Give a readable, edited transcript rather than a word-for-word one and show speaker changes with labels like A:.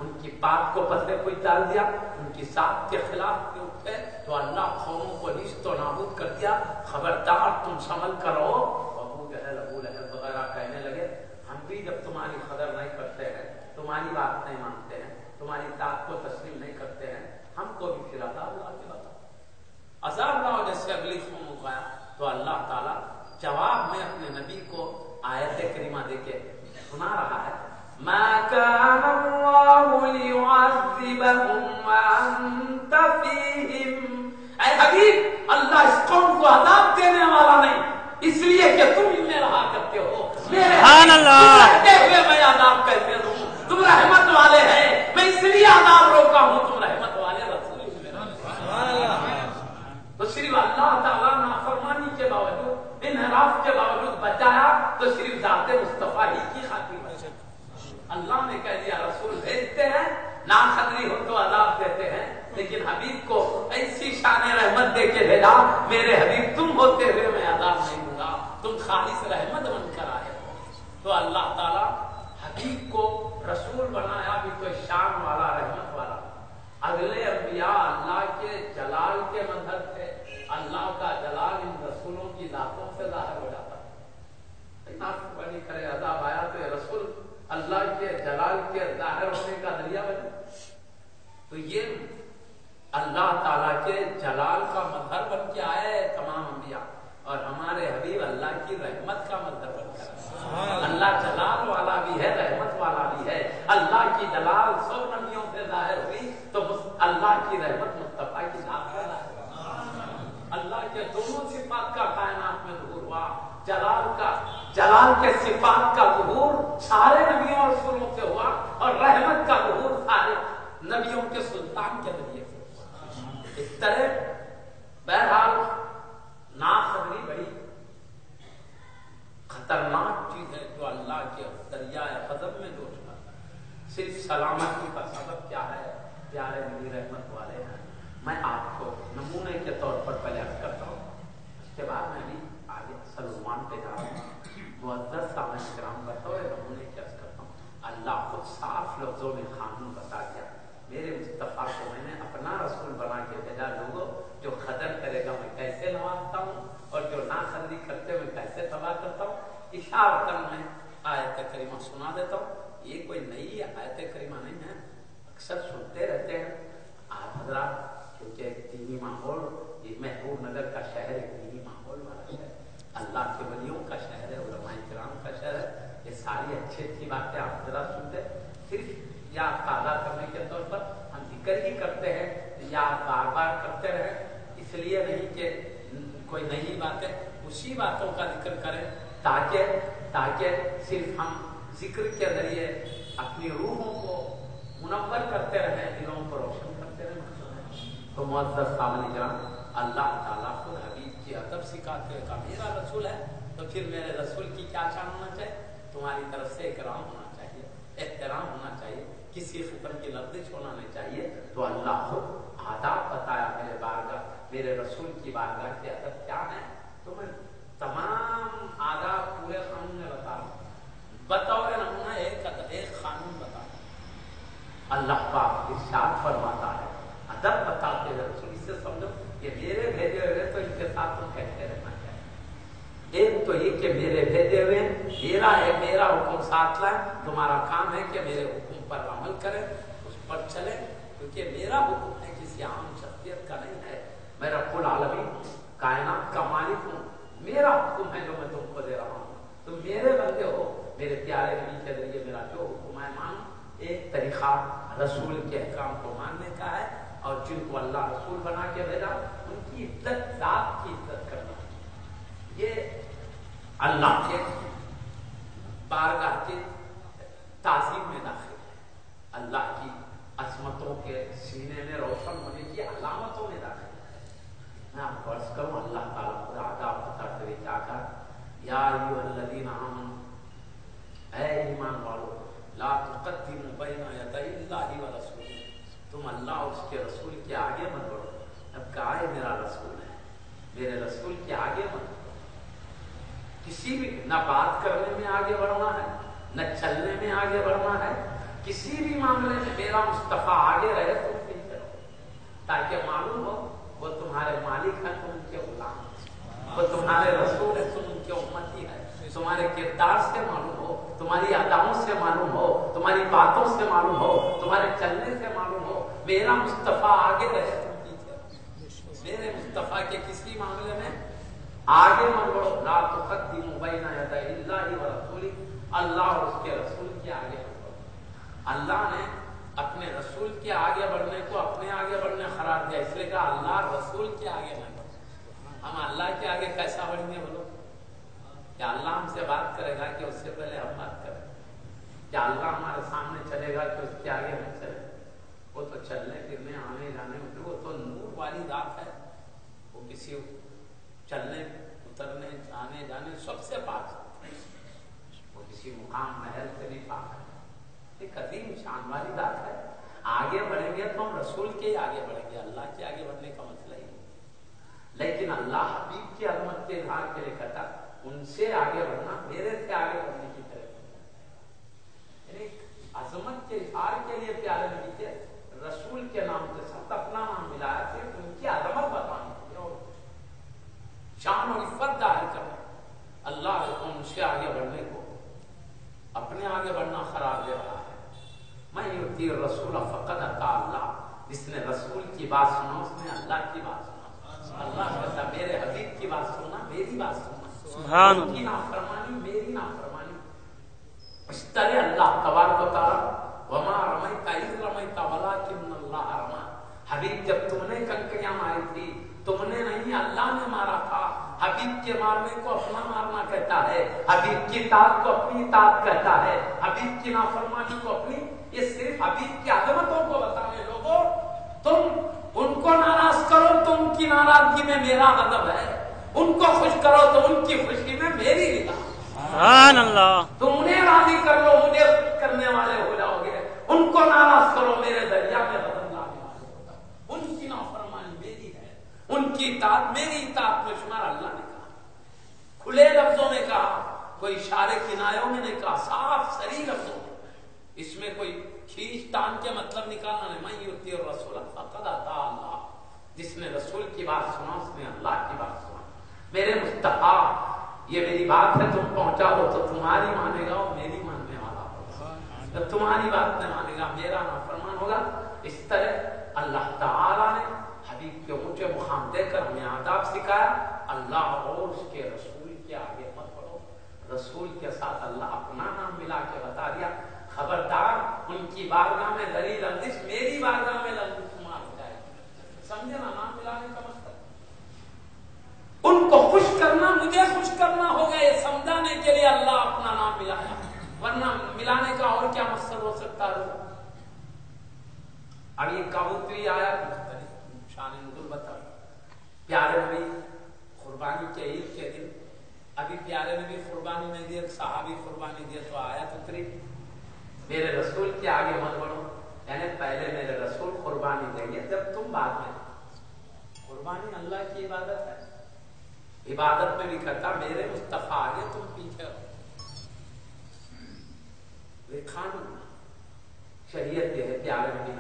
A: ان کی بات کو پتلے کوئی ڈال دیا، ان کی ذات کے خلاف کے اٹھے تو اللہ قوموں کو نیست و نابود کر دیا۔ خبردار تم سنبھل کر رہو۔ ابو جہل وغیرہ کہنے لگے ہم بھی جب تمہاری قدر نہیں کرتے ہیں، تمہاری بات نہیں مانتے ہیں، تمہاری ذات کو تسلیم نہیں کرتے ہیں، ہم کو بھی پھر عذاب لا کے بتاؤ۔ عذاب لاؤ جیسے اگلی قوموں کا۔ تو اللہ تعالیٰ جواب میں اپنے نبی کو آیت کریمہ دے کے سنا رہا ہے، ما كان الله ليعذبهم وأنت فيهم۔ اے حبیب، اللہ اس قوم کو عذاب دینے والا نہیں، اس لیے کہ تم ان میں رہا کرتے ہو۔ سبحان اللہ، رہتے ہوئے میں عذاب کیسے دوں؟ تم رحمت والے ہیں، میں اس لیے عذاب روکا ہوں، تم رحمت والے رسول۔ تو صرف اللہ تعالیٰ نافرمانی کے باوجود، انحراف کے باوجود بچایا تو صرف ذات مصطفیٰ ہی کی خاطر۔ اللہ نے کہہ دیا رسول بھیجتے ہیں، ناقدری ہو تو عذاب دیتے ہیں، لیکن حبیب کو ایسی شان رحمت دے کے بھیجا، میرے حبیب تم ہوتے ہوئے میں عذاب نہیں دوں گا، تم خالص رحمت بن کر آئے ہو۔ تو اللہ تعالیٰ حبیب کو رسول بنایا بھی تو شان والا، رحمت والا۔ اگلے انبیاء اللہ کے جلال کے مظہر تھے، اللہ کا جلال ان رسولوں کی ذاتوں سے ظاہر ہو جاتا ہے۔ نافرمانی کرے عذاب آیا تو یہ رسول اللہ کے جلال کے ظاہر ہونے کا ذریعہ بنے۔ تو یہ اللہ تعالیٰ کے جلال کا مظہر بن کے آئے تمام انبیاء، اور ہمارے حبیب اللہ کی رحمت کا مظہر بن کر آئے۔ اللہ جلال والا بھی ہے، رحمت والا بھی ہے۔ اللہ کی جلال سب نبیوں سے ظاہر ہوئی تو اللہ کی رحمت مصطفیٰ کی ذات سے ظاہر ہوئی۔ اللہ کے دونوں صفات کا کائنات میں ظہور ہوا، جلال کے صفات کا ظہور سارے نبیوں اور رسولوں سے ہوا، اور رحمت کا ظہور سارے نبیوں کے سلطان کے ذریعے سے ہوا۔ اس طرح بہرحال ناقدری بڑی خطرناک چیز ہے جو اللہ کے دریائے غضب میں ڈوب جاتا ہے۔ صرف سلامتی کا سبب کیا ہے؟ پیارے نبی رحمت والے ہیں۔ میں آپ کو نمونے کے طور پر پہلے عرض کرتا ہوں، اس کے بعد میں بھی آگے سلمان پہ جا رہا ہوں۔ معزز سامعین کرام، بطور نمونے کے عرض کرتا ہوں، اللہ خود صاف لفظوں میں قانون بتا دیا، میرے مصطفیٰ کو میں نے اپنا رسول بنا کے بھیجا۔ لوگوں جو قدر کرے گا میں کیسے نوازتا ہوں، اور جو ناقدری کرتے میں کیسے تباہ کرتا ہوں۔ اشارتاً میں آیت کریمہ سنا دیتا ہوں۔ یہ کوئی نئی آیت کریمہ نہیں ہے، اکثر سنتے رہتے ہیں آپ حضرات، کیونکہ دینی ماحول، یہ محبوب نگر کا شہر ایک دینی ماحول والا ہے، اللہ کے ولیوں کا شہر ہے، علماء کرام کا شہر ہے۔ یہ ساری اچھی اچھی باتیں آپ حضرات سنتے، صرف یاد تازہ کرنے کے طور پر ہم ذکر ہی کرتے ہیں، یاد بار بار کرتے رہیں، اس لیے نہیں کہ کوئی نئی باتیں، اسی باتوں کا ذکر کریں تاکہ صرف ہم ذکر کے ذریعے اپنی روحوں کو منور کرتے رہیں، دلوں کو روشن کرتے رہیں۔ تو معزز سامعین کرام، اللہ تعالیٰ خود حبیب کی ادب سکھاتے کا میرا رسول ہے، تو پھر میرے رسول کی کیا شان ہونا چاہیے؟ تمہاری طرف سے اکرام ہونا چاہیے، احترام ہونا چاہیے، کسی قسم کی لفظ ہونا نہیں چاہیے۔ تو اللہ خود آداب بتایا میرے بارگاہ، میرے رسول کی بارگاہ کے ادب کیا ہے، تو میں تمام آداب پورے قانون میں بتا رہا ہوں۔ بطور نمونہ ایک قانون بتا رہا ہوں۔ اللہ پاک ارشاد فرماتا ہے، ادب بتاتے ہوئے رسول، اس سے سمجھو کہ میرے بھیجے ہوئے تو ان کے ساتھ تم کیسے رہنا چاہیے۔ ایک تو یہ کہ میرے بھیجے ہوئے میرا ہے، میرا حکم ساتھ لائیں، تمہارا کام ہے کہ میرے حکم پر عمل کریں، اس پر چلیں، کیونکہ میرا حکم ہے کسی عام شخصیت کا نہیں ہے، میں رب العالمین کائنات کا مالک ہوں، میرا حکم ہے جو میں تم کو دے رہا ہوں، تم میرے بندے ہو، میرے پیارے نبی کے ذریعے میرا جو حکم ہے مانو۔ ایک طریقہ رسول کے احکام کو ماننے کا ہے، اور جن کو اللہ رسول بنا کے بھیجا ان کی عزت، ذات کی عزت کرنا، یہ اللہ کے بارگاہ کے تعظیم میں داخل ہے، اللہ کی عظمتوں کے سینے میں روشن ہونے کی علامتوں میں داخل ہے۔ میں آپ کو عرض کروں، اللہ تعالیٰ خدا آداب بتاتے ہوئے کیا کہا، یا ایھا الذین آمنوا، اے ایمان والو، لا تقدموا بین یدی اللہ ورسولہ، تم اللہ اور اس کے رسول کے آگے مت بڑھو۔ اب کہا ہے میرا رسول ہے، میرے رسول کے آگے مت بڑھو، کسی بھی نہ بات کرنے میں آگے بڑھنا ہے، نہ چلنے میں آگے بڑھنا ہے، کسی بھی معاملے میں میرا مصطفیٰ آگے رہے تم پیچھے رہو، تاکہ معلوم ہو وہ تمہارے مالک ہیں، تم ان کے غلام، وہ تمہارے رسول ہے، تم ان کے امتی ہے، تمہارے کردار سے معلوم ہو، تمہاری اداؤں سے معلوم ہو، تمہاری باتوں سے معلوم ہو، تمہارے چلنے سے معلوم ہو میرا مصطفیٰ آگے رہے تم پیچھے، میرے مصطفیٰ کے کسی معاملے میں آگے مت بڑھو، لا تقدموا بین یدی اللہ ورسولہ، اللہ اور اس کے رسول کے آگے مت بڑھو۔ اللہ نے اپنے رسول کے آگے بڑھنے کو اپنے آگے بڑھنے قرار دیا، اس لیے کہا اللہ رسول کے آگے نہ بڑھو۔ ہم اللہ کے آگے کیسا بڑھیں گے بولو؟ کیا اللہ ہم سے بات کرے گا کہ اس سے پہلے ہم بات کریں؟ کیا اللہ ہمارے سامنے چلے گا کہ اس کے آگے ہم چلیں؟ وہ تو چلنے پھرنے آنے جانے میں وہ تو نور والی ذات ہے، وہ کسی چلنے اترنے آنے جانے سب سے پاک ہے، وہ کسی مقام محل سے بھی پاک ہے، ایک عظیم شان والی ذات ہے۔ آگے بڑھیں گے تو ہم رسول کے آگے بڑھیں گے، اللہ کے آگے بڑھنے کا مسئلہ ہی نہیں۔ لیکن اللہ حبیب کی عظمت کے اظہار کے لیے کہتا ان سے آگے بڑھنا میرے سے آگے بڑھنے کی طرف، یعنی عظمت کے اظہار کے لیے پیارے نبی کے رسول کے نام کے ساتھ اپنا نام ملایا، صرف ان کی عظمت بتانے کے لیے اور شان اور عفت ظاہر کرنا۔ اللہ ان سے آگے بڑھنے کو اپنے آگے بڑھنا قرار دے رہا ہے۔ میں یؤتی الرسول فقد اطاع اللہ، جس نے رسول کی بات سنا اس نے اللہ کی بات سنا۔ اللہ کہتا میرے حبیب کی بات سننا میری بات سننا،
B: سبحان
A: ان کی نافرمانی میری نافرمانی۔ اس طرح اللہ تبارک و تعالی وما رمیت اذ رمیت ولکن اللہ رمی، حبیب جب تم نے کنکریاں ماری تھی تم نے نہیں اللہ نے مارا تھا۔ حبیب کے مارنے کو اپنا مارنا کہتا ہے، حبیب کی اطاعت کو اپنی اطاعت کہتا ہے، حبیب کی نافرمانی کو اپنی۔ یہ صرف حبیب کی عظمتوں کو بتانے لوگوں، تم ان کو ناراض کرو تو ان کی ناراضگی میں میرا غضب ہے، ان کو خوش کرو تو ان کی خوشی میں میری رضا۔
B: سبحان اللہ۔
A: تم انہیں راضی کر لو مجھے خوش کرنے والے ہو جاؤ گے، ان کو ناراض کرو میرے دریا میں غضب لانے والے ہو جاؤ۔ ان کی نافرمانی میری ہے، ان کی اطاعت میری اطاعت میں شمار۔ اللہ نے کہا کھلے لفظوں میں کہا، کوئی اشارے کنایوں میں نہیں کہا، صاف سری لفظوں میں، اس میں کوئی کھینچ تان کے مطلب نکالنا نہیں۔ من یؤتی الرسول فقد اطاع اللہ، جس نے رسول کی بات سنا اس نے اللہ کی بات سنا۔ میرے مصطفیٰ یہ میری بات ہے تم پہنچا ہو تو تمہاری مانے گا اور میری ماننے والا ہوگا، جب تمہاری بات نہیں مانے گا میرا نافرمان ہوگا۔ اس طرح اللہ تعالیٰ نے حبیب کے اونچے مقام دے کر ہمیں آداب سکھایا۔ اللہ اور اس کے رسول کے آگے مت بڑھو، رسول کے ساتھ اللہ اپنا نام ملا کے بتا دیا خبردار ان کی بارگاہ میں ذلیل لفظ میری بارگاہ میں لفظ شمار ہو جائے گی۔ سمجھے نا نام ملانے کا مطلب؟ ان کو خوش کرنا مجھے خوش کرنا ہوگا، یہ سمجھانے کے لیے اللہ اپنا نام ملایا، ورنہ ملانے کا اور کیا مقصد ہو سکتا ہے؟ اب یہ کبوتری آیا مختلف شان نزول بتا، پیارے نبی قربانی کے عید کے دن، ابھی پیارے نبی قربانی نہیں دیے، صحابی قربانی دیے تو آیت اتری میرے رسول کے آگے مت بڑھو، یعنی پہلے میرے رسول قربانی دیں گے جب تم بعد میں۔ قربانی اللہ کی عبادت ہے، عبادت میں بھی کہتا میرے مصطفیٰ آگے تم پیچھے رہو۔ قانون شریعت یہ ہے پیارے نبی